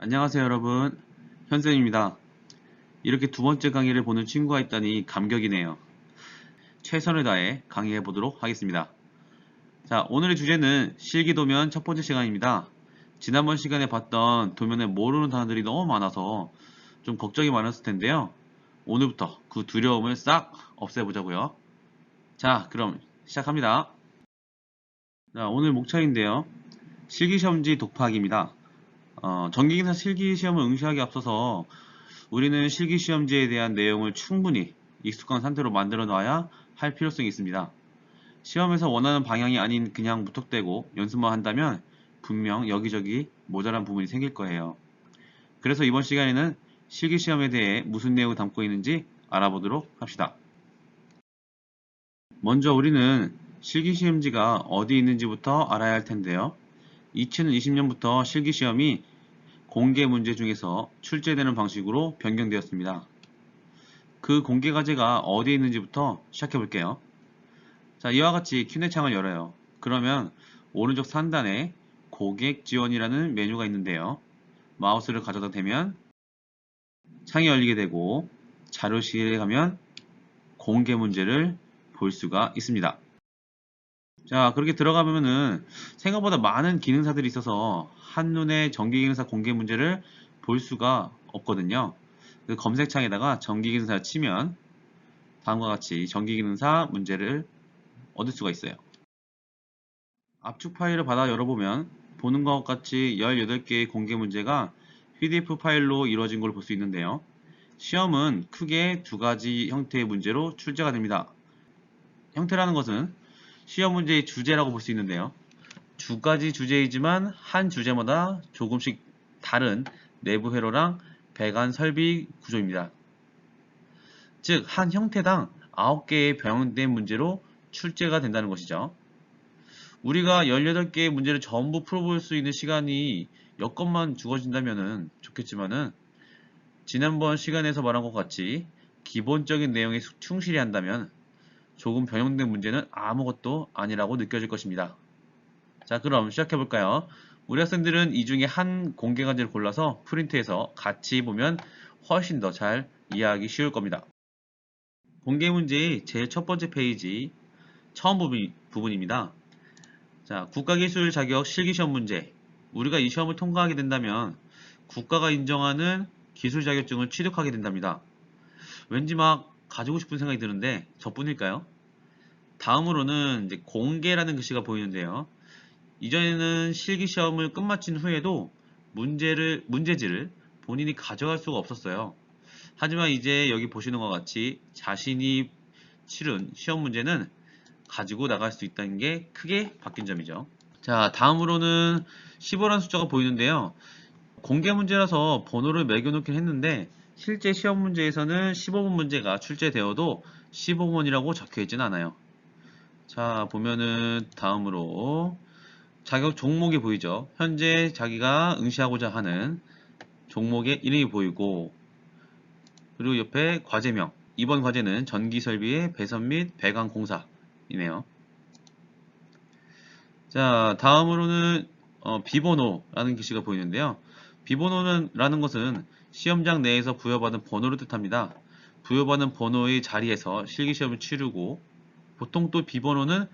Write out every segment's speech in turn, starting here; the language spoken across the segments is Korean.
안녕하세요 여러분, 현쌤입니다. 이렇게 두 번째 강의를 보는 친구가 있다니 감격이네요. 최선을 다해 강의해 보도록 하겠습니다. 자, 오늘의 주제는 실기도면 첫 번째 시간입니다. 지난번 시간에 봤던 도면에 모르는 단어들이 너무 많아서 좀 걱정이 많았을 텐데요. 오늘부터 그 두려움을 싹 없애보자고요. 자, 그럼 시작합니다. 자, 오늘 목차인데요. 실기시험지 독파하기입니다. 정기기사 실기시험을 응시하기 앞서서 우리는 실기시험지에 대한 내용을 충분히 익숙한 상태로 만들어 놔야 할 필요성이 있습니다. 시험에서 원하는 방향이 아닌 그냥 무턱대고 연습만 한다면 분명 여기저기 모자란 부분이 생길 거예요. 그래서 이번 시간에는 실기시험에 대해 무슨 내용을 담고 있는지 알아보도록 합시다. 먼저 우리는 실기시험지가 어디 있는지부터 알아야 할 텐데요. 2020년부터 실기시험이 공개 문제 중에서 출제되는 방식으로 변경되었습니다. 그 공개 과제가 어디에 있는지부터 시작해 볼게요. 자, 이와 같이 Q&A 창을 열어요. 그러면 오른쪽 상단에 고객 지원이라는 메뉴가 있는데요. 마우스를 가져다 대면 창이 열리게 되고 자료실에 가면 공개 문제를 볼 수가 있습니다. 자, 그렇게 들어가면은 생각보다 많은 기능사들이 있어서 한눈에 전기기능사 공개 문제를 볼 수가 없거든요. 그 검색창에다가 전기기능사 치면 다음과 같이 전기기능사 문제를 얻을 수가 있어요. 압축 파일을 받아 열어보면 보는 것 같이 18개의 공개 문제가 PDF 파일로 이루어진 걸 볼 수 있는데요. 시험은 크게 두 가지 형태의 문제로 출제가 됩니다. 형태라는 것은 시험 문제의 주제라고 볼 수 있는데요. 두 가지 주제이지만 한 주제마다 조금씩 다른 내부 회로랑 배관 설비 구조입니다. 즉, 한 형태당 9개의 변형된 문제로 출제가 된다는 것이죠. 우리가 18개의 문제를 전부 풀어볼 수 있는 시간이 여건만 주어진다면 좋겠지만은 지난번 시간에서 말한 것 같이 기본적인 내용에 충실히 한다면 조금 변형된 문제는 아무것도 아니라고 느껴질 것입니다. 자, 그럼 시작해볼까요? 우리 학생들은 이 중에 한 공개 과제를 골라서 프린트해서 같이 보면 훨씬 더 잘 이해하기 쉬울 겁니다. 공개 문제의 제일 첫 번째 페이지 처음 부분입니다. 자, 국가기술 자격 실기시험 문제. 우리가 이 시험을 통과하게 된다면 국가가 인정하는 기술 자격증을 취득하게 된답니다. 왠지 막 가지고 싶은 생각이 드는데 저뿐일까요? 다음으로는 이제 공개라는 글씨가 보이는데요. 이전에는 실기시험을 끝마친 후에도 문제지를 본인이 가져갈 수가 없었어요. 하지만 이제 여기 보시는 것 같이 자신이 치른 시험 문제는 가지고 나갈 수 있다는 게 크게 바뀐 점이죠. 자, 다음으로는 15라는 숫자가 보이는데요. 공개 문제라서 번호를 매겨놓긴 했는데 실제 시험 문제에서는 15번 문제가 출제되어도 15번이라고 적혀있진 않아요. 자, 보면은 다음으로 자격 종목이 보이죠. 현재 자기가 응시하고자 하는 종목의 이름이 보이고, 그리고 옆에 과제명. 이번 과제는 전기설비의 배선 및 배관 공사이네요. 자, 다음으로는 비번호라는 글씨가 보이는데요. 비번호라는 것은 시험장 내에서 부여받은 번호를 뜻합니다. 부여받은 번호의 자리에서 실기시험을 치르고, 보통 또 비번호는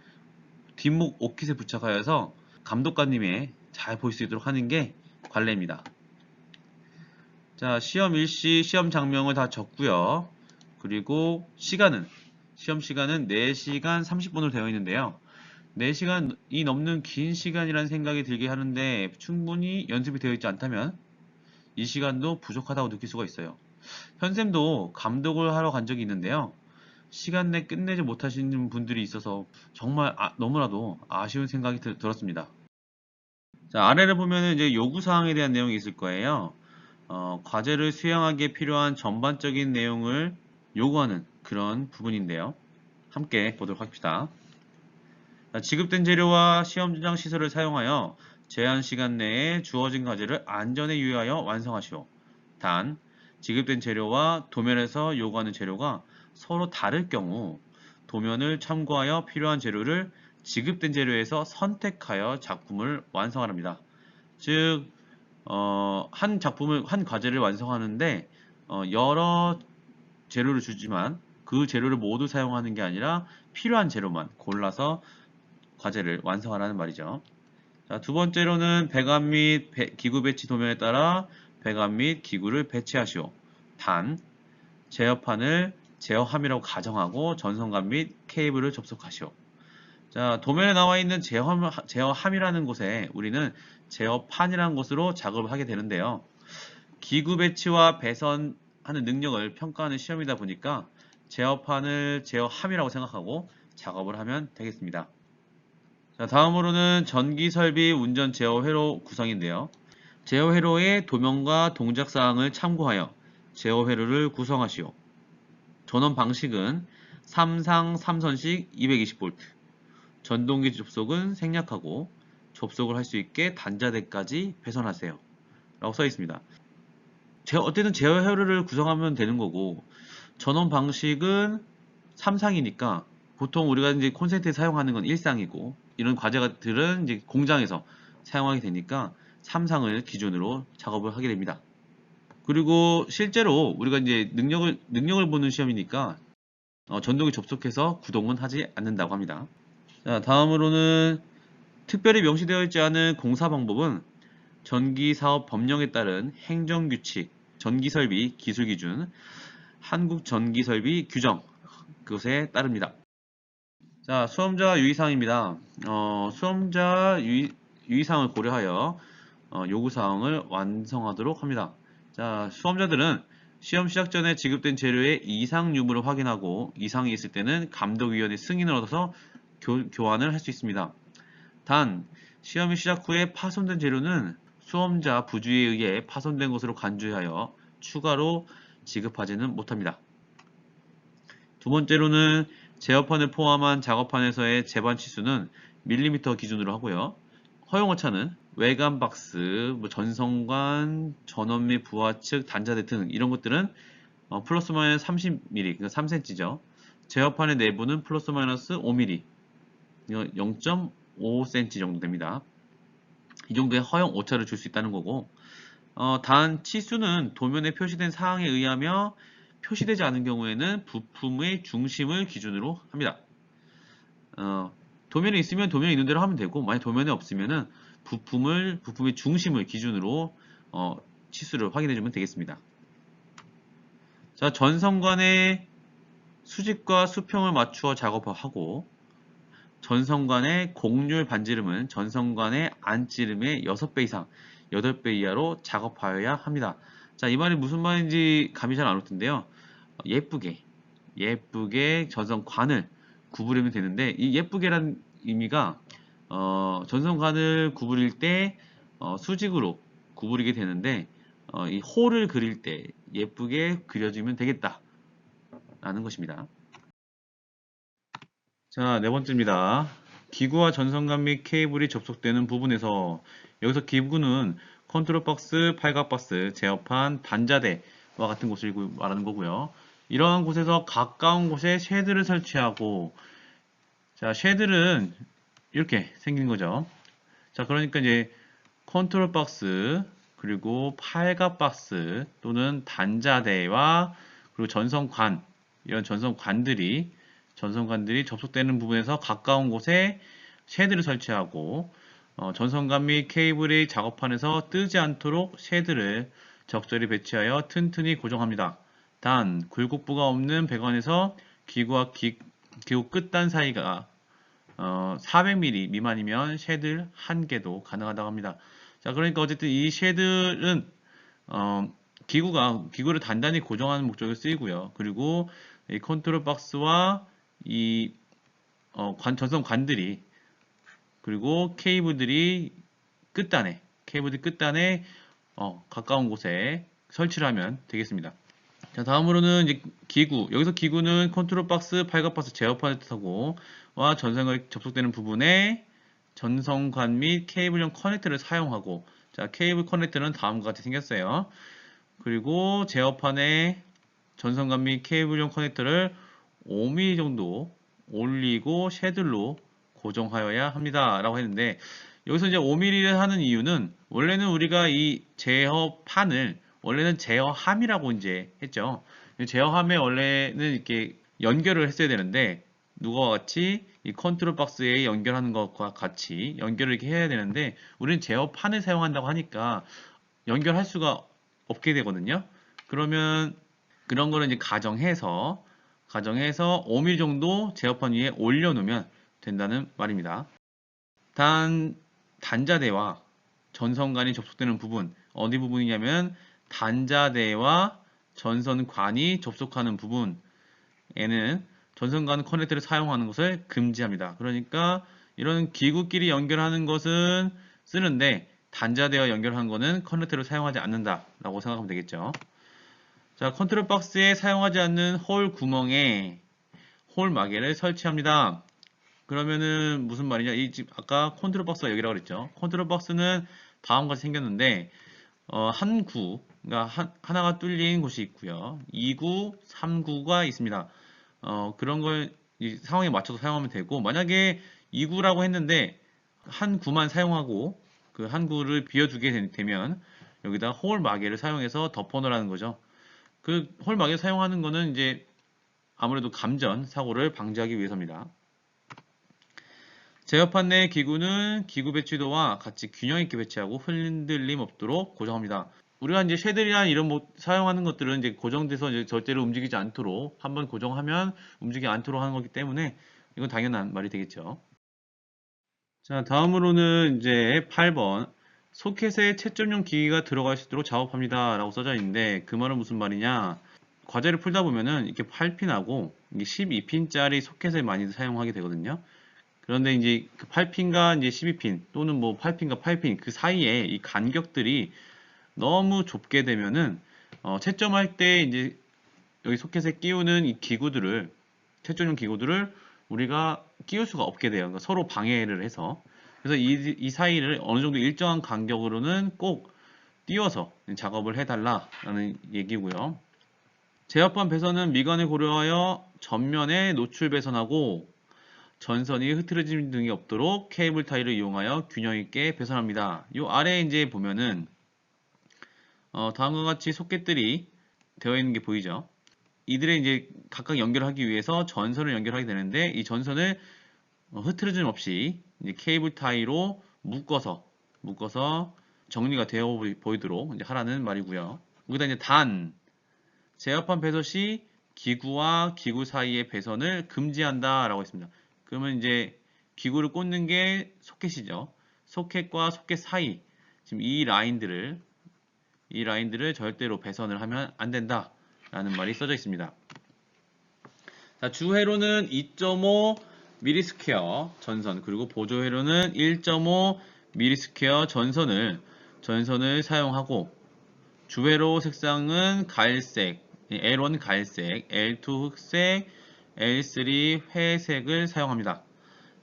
뒷목 오킷에 부착하여서 감독관님의 잘 볼 수 있도록 하는 게 관례입니다. 자, 시험 일시, 시험 장명을 다 적고요. 그리고 시험 시간은 4시간 30분으로 되어 있는데요. 4시간이 넘는 긴 시간이라는 생각이 들게 하는데 충분히 연습이 되어 있지 않다면 이 시간도 부족하다고 느낄 수가 있어요. 현쌤도 감독을 하러 간 적이 있는데요. 시간 내 끝내지 못하시는 분들이 있어서 정말 너무나도 아쉬운 생각이 들었습니다. 자, 아래를 보면 이제 요구사항에 대한 내용이 있을 거예요. 과제를 수행하기에 필요한 전반적인 내용을 요구하는 그런 부분인데요. 함께 보도록 합시다. 자, 지급된 재료와 시험장 시설을 사용하여 제한 시간 내에 주어진 과제를 안전에 유의하여 완성하시오. 단, 지급된 재료와 도면에서 요구하는 재료가 서로 다를 경우 도면을 참고하여 필요한 재료를 지급된 재료에서 선택하여 작품을 완성하랍니다. 즉, 한 과제를 완성하는데 여러 재료를 주지만 그 재료를 모두 사용하는 게 아니라 필요한 재료만 골라서 과제를 완성하라는 말이죠. 자, 두 번째로는 배관 및 기구 배치 도면에 따라 배관 및 기구를 배치하시오. 단, 제어판을 제어함이라고 가정하고 전선관 및 케이블을 접속하시오. 자, 도면에 나와 있는 제어함이라는 곳에 우리는 제어판이라는 곳으로 작업을 하게 되는데요. 기구 배치와 배선하는 능력을 평가하는 시험이다 보니까 제어판을 제어함이라고 생각하고 작업을 하면 되겠습니다. 자, 다음으로는 전기 설비 운전 제어 회로 구성인데요. 제어 회로의 도면과 동작 사항을 참고하여 제어 회로를 구성하시오. 전원 방식은 3상 3선식 220V. 전동기 접속은 생략하고 접속을 할 수 있게 단자대까지 배선하세요. 라고 써 있습니다. 어쨌든 제어 회로를 구성하면 되는 거고, 전원 방식은 3상이니까 보통 우리가 이제 콘센트에 사용하는 건 1상이고, 이런 과제들은 이제 공장에서 사용하게 되니까 3상을 기준으로 작업을 하게 됩니다. 그리고 실제로 우리가 이제 능력을 보는 시험이니까 전동기 접속해서 구동은 하지 않는다고 합니다. 자, 다음으로는 특별히 명시되어 있지 않은 공사 방법은 전기사업 법령에 따른 행정규칙, 전기설비 기술기준, 한국전기설비 규정, 그것에 따릅니다. 자, 수험자 유의사항입니다. 수험자 유의사항을 고려하여 요구사항을 완성하도록 합니다. 자, 수험자들은 시험 시작 전에 지급된 재료의 이상 유무를 확인하고 이상이 있을 때는 감독위원의 승인을 얻어서 교환을 할 수 있습니다. 단, 시험이 시작 후에 파손된 재료는 수험자 부주의에 의해 파손된 것으로 간주하여 추가로 지급하지는 못합니다. 두 번째로는 제어판을 포함한 작업판에서의 제반 치수는 밀리미터 기준으로 하고요. 허용오차는 외관 박스, 전선관, 전원 및 부하측, 단자대 등 이런 것들은 플러스 마이너스 30mm, 그러니까 3cm죠. 제어판의 내부는 플러스 마이너스 5mm, 0.5cm 정도 됩니다. 이 정도의 허용 오차를 줄 수 있다는 거고, 단 치수는 도면에 표시된 사항에 의하며 표시되지 않은 경우에는 부품의 중심을 기준으로 합니다. 도면에 있으면 도면에 있는 대로 하면 되고, 만약 도면에 없으면은 부품의 중심을 기준으로 치수를 확인해 주면 되겠습니다. 자, 전선관의 수직과 수평을 맞추어 작업하고, 전선관의 곡률 반지름은 전선관의 안지름의 6배 이상, 8배 이하로 작업하여야 합니다. 자, 이 말이 무슨 말인지 감이 잘 안 올 텐데요. 예쁘게 전선관을 구부리면 되는데, 이 예쁘게란 의미가 전선관을 구부릴 때 수직으로 구부리게 되는데, 이 홀을 그릴 때 예쁘게 그려주면 되겠다 라는 것입니다. 자, 네 번째입니다. 기구와 전선관 및 케이블이 접속되는 부분에서 여기서 기구는 컨트롤 박스, 팔각 박스, 제어판, 단자대와 같은 곳을 말하는 거고요. 이러한 곳에서 가까운 곳에 쉐드를 설치하고, 자, 쉐드는 이렇게 생긴 거죠. 자, 그러니까 이제 컨트롤 박스, 그리고 팔각 박스 또는 단자대와 그리고 전선관, 이런 전선관들이 접속되는 부분에서 가까운 곳에 쉐드를 설치하고, 전선관 및 케이블의 작업판에서 뜨지 않도록 쉐드를 적절히 배치하여 튼튼히 고정합니다. 단, 굴곡부가 없는 배관에서 기구 끝단 사이가 400mm 미만이면 쉐드 1개도 가능하다고 합니다. 자, 그러니까 어쨌든 이 쉐드는 기구를 단단히 고정하는 목적에 쓰이고요. 그리고 이 컨트롤 박스와 이 전선관들이, 그리고 케이블들이 끝단에 가까운 곳에 설치를 하면 되겠습니다. 자, 다음으로는 이제 여기서 기구는 컨트롤 박스, 팔각 박스, 제어판을 뜻하고, 전선관이 접속되는 부분에 전선관 및 케이블용 커넥터를 사용하고, 자, 케이블 커넥터는 다음과 같이 생겼어요. 그리고 제어판에 전선관 및 케이블용 커넥터를 5mm 정도 올리고 쉐들로 고정하여야 합니다 라고 했는데, 여기서 이제 5mm를 하는 이유는 원래는 우리가 이 제어판을 원래는 제어함이라고 이제 했죠. 제어함에 원래는 이렇게 연결을 했어야 되는데 누구와 같이 이 컨트롤 박스에 연결하는 것과 같이 연결을 이렇게 해야 되는데 우리는 제어판을 사용한다고 하니까 연결할 수가 없게 되거든요. 그러면 그런 거를 이제 가정해서 5mm 정도 제어판 위에 올려놓으면 된다는 말입니다. 단자대와 전선관이 접속되는 부분, 어디 부분이냐면 단자대와 전선관이 접속하는 부분에는 전선관 커넥터를 사용하는 것을 금지합니다. 그러니까 이런 기구끼리 연결하는 것은 쓰는데 단자대와 연결하는 것은 커넥터를 사용하지 않는다라고 생각하면 되겠죠. 자, 컨트롤 박스에 사용하지 않는 홀 구멍에 홀 마개를 설치합니다. 그러면은 무슨 말이냐? 이 집 아까 컨트롤 박스가 여기라고 그랬죠. 컨트롤 박스는 다음과 같이 생겼는데 한 구, 그러니까 하나가 뚫린 곳이 있고요. 2구, 3구가 있습니다. 그런 걸 이 상황에 맞춰서 사용하면 되고 만약에 2구라고 했는데 한 구만 사용하고 그 한 구를 비워두게 되면 여기다 홀 마개를 사용해서 덮어놓으라는 거죠. 그 홀 마개 사용하는 거는 이제 아무래도 감전 사고를 방지하기 위해서입니다. 제어판 내 기구는 기구 배치도와 같이 균형 있게 배치하고 흔들림 없도록 고정합니다. 우리가 이제 쉐들이나 이런 뭐 사용하는 것들은 이제 고정돼서 이제 절대로 움직이지 않도록 한번 고정하면 움직이지 않도록 하는 거기 때문에 이건 당연한 말이 되겠죠. 자, 다음으로는 이제 8번 소켓에 채점용 기기가 들어갈 수 있도록 작업합니다 라고 써져 있는데 그 말은 무슨 말이냐, 과제를 풀다 보면은 이렇게 8핀하고 12핀짜리 소켓을 많이 사용하게 되거든요. 그런데 이제 그 8핀과 이제 12핀 또는 뭐 8핀과 8핀 그 사이에 이 간격들이 너무 좁게 되면은 채점할 때 이제 여기 소켓에 끼우는 이 기구들을 채점용 기구들을 우리가 끼울 수가 없게 돼요. 그러니까 서로 방해를 해서 그래서 이 사이를 어느 정도 일정한 간격으로는 꼭 띄워서 작업을 해달라라는 얘기고요. 제어판 배선은 미관을 고려하여 전면에 노출 배선하고 전선이 흐트러짐 등이 없도록 케이블 타이를 이용하여 균형 있게 배선합니다. 이 아래에 이제 보면은 다음과 같이 소켓들이 되어 있는 게 보이죠. 이들의 이제 각각 연결하기 위해서 전선을 연결하게 되는데 이 전선을 흐트러짐 없이 이제 케이블 타이로 묶어서 정리가 되어 보이도록 이제 하라는 말이고요. 여기다 이제 제어판 배선 시 기구와 기구 사이의 배선을 금지한다라고 했습니다. 그러면 이제 기구를 꽂는 게 소켓이죠. 소켓과 소켓 사이 지금 이 라인들을 절대로 배선을 하면 안 된다 라는 말이 써져 있습니다. 자, 주회로는 2.5mm² 전선 그리고 보조회로는 1.5mm² 전선을 사용하고 주회로 색상은 갈색, L1 갈색, L2 흑색, L3 회색을 사용합니다.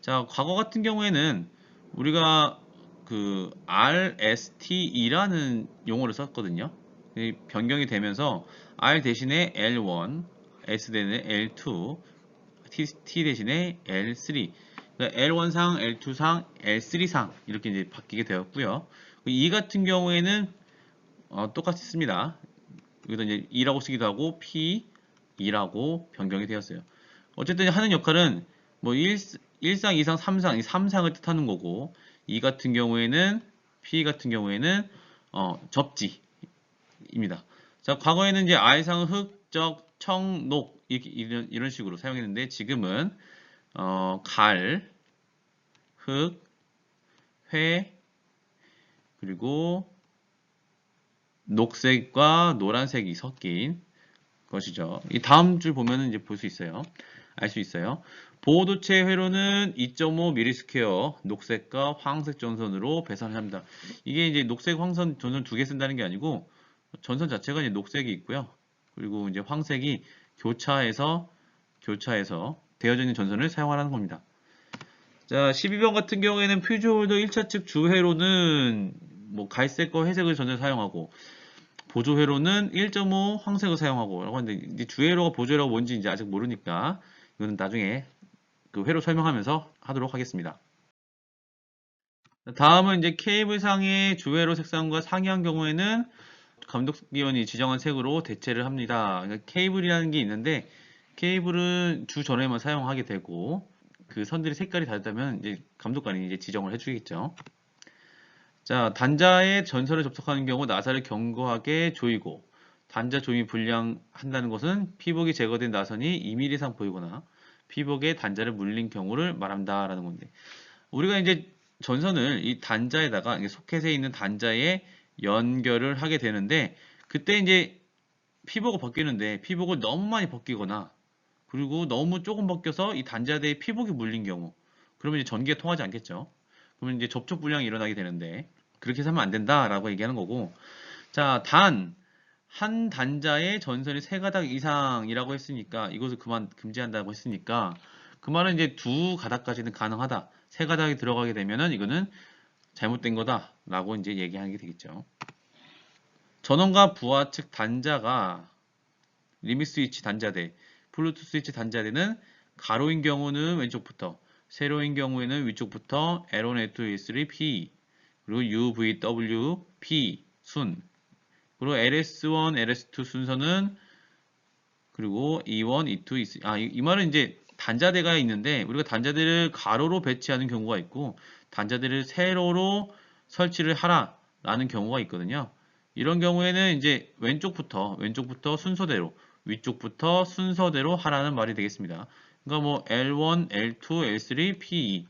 자, 과거 같은 경우에는 우리가 그 RSTE라는 용어를 썼거든요. 변경이 되면서 R 대신에 L1, S 대신에 L2, T 대신에 L3, 그러니까 L1상, L2상, L3상 이렇게 이제 바뀌게 되었고요. 이 같은 경우에는 똑같이 씁니다. 여기다 이제 2라고 쓰기도 하고 P, 2라고 변경이 되었어요. 어쨌든 하는 역할은 뭐 1상, 2상, 3상, 이 3상을 뜻하는 거고 이 같은 경우에는 P 같은 경우에는 접지입니다. 자, 과거에는 이제 R상 흑적, 청, 녹 이런 식으로 사용했는데 지금은 갈, 흑, 회 그리고 녹색과 노란색이 섞인 것이죠. 이 다음 줄 보면은 이제 볼 수 있어요. 알 수 있어요. 보호도체 회로는 2.5mm² 녹색과 황색 전선으로 배선을 합니다. 이게 이제 녹색, 황선 전선 두 개 쓴다는 게 아니고 전선 자체가 이제 녹색이 있고요. 그리고 이제 황색이 교차해서 되어져 있는 전선을 사용하라는 겁니다. 자, 12번 같은 경우에는 퓨즈홀더 1차 측 주회로는 뭐 갈색과 회색을 전선 사용하고 보조회로는 1.5 황색을 사용하고 라고 하는데 이제 주회로가 보조회로가 뭔지 이제 아직 모르니까 이거는 나중에 그 회로 설명하면서 하도록 하겠습니다. 다음은 이제 케이블상의 주회로 색상과 상이한 경우에는 감독위원이 지정한 색으로 대체를 합니다. 그러니까 케이블이라는 게 있는데 케이블은 주 전후에만 사용하게 되고 그 선들이 색깔이 다르다면 이제 감독관이 이제 지정을 해주겠죠. 자, 단자의 전선을 접촉하는 경우 나사를 견고하게 조이고 단자 조임이 불량한다는 것은 피복이 제거된 나선이 2mm 이상 보이거나 피복에 단자를 물린 경우를 말한다라는 건데 우리가 이제 전선을 이 단자에다가 이게 소켓에 있는 단자에 연결을 하게 되는데 그때 이제 피복을 벗기는데 피복을 너무 많이 벗기거나 그리고 너무 조금 벗겨서 이 단자대에 피복이 물린 경우 그러면 이제 전기가 통하지 않겠죠. 그러면 이제 접촉 불량이 일어나게 되는데 그렇게 해서 하면 안 된다라고 얘기하는 거고 자, 한 단자의 전선이 세 가닥 이상이라고 했으니까 이것을 그만 금지한다고 했으니까 그 말은 이제 두 가닥까지는 가능하다. 세 가닥이 들어가게 되면은 이거는 잘못된 거다라고 이제 얘기하게 되겠죠. 전원과 부하 측 단자가 리밋 스위치 단자대, 블루투스 스위치 단자대는 가로인 경우는 왼쪽부터, 세로인 경우에는 위쪽부터 L1, L2, L3, P 그리고 UVW, P 순 그리고 LS1, LS2 순서는 그리고 E1, E2, E3 이 말은 이제 단자대가 있는데 우리가 단자대를 가로로 배치하는 경우가 있고 단자대를 세로로 설치를 하라라는 경우가 있거든요. 이런 경우에는 이제 왼쪽부터 순서대로 위쪽부터 순서대로 하라는 말이 되겠습니다. 그러니까 뭐 L1, L2, L3, P2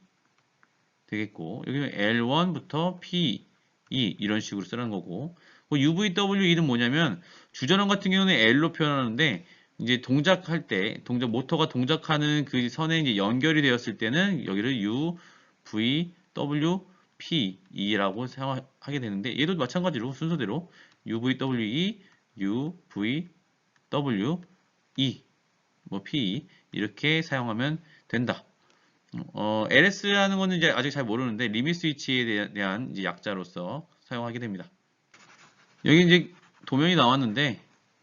되겠고 여기는 L1부터 P2 이런 식으로 쓰는 거고 UVWE는 뭐냐면 주전원 같은 경우는 L로 표현하는데 이제 동작할 때 모터가 동작하는 그 선에 이제 연결이 되었을 때는 여기를 U, V, W, P, E라고 사용하게 되는데 얘도 마찬가지로 순서대로 UVWE, U, V, W, E, 뭐 P 이렇게 사용하면 된다. LS라는 거는 이제 아직 잘 모르는데 리밋 스위치에 대한 이제 약자로서 사용하게 됩니다. 여기 이제 도면이 나왔는데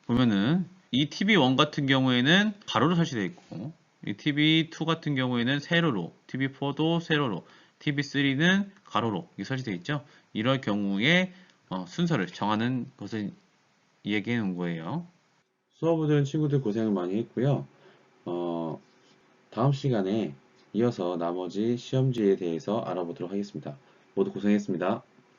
보면은 이 TV1 같은 경우에는 가로로 설치되어 있고 이 TV2 같은 경우에는 세로로, TV4도 세로로, TV3는 가로로 설치되어 있죠. 이럴 경우에 순서를 정하는 것을 얘기해 놓은 거예요. 수업을 들은 친구들 고생을 많이 했고요. 어, 다음 시간에 이어서 나머지 시험지에 대해서 알아보도록 하겠습니다. 모두 고생했습니다.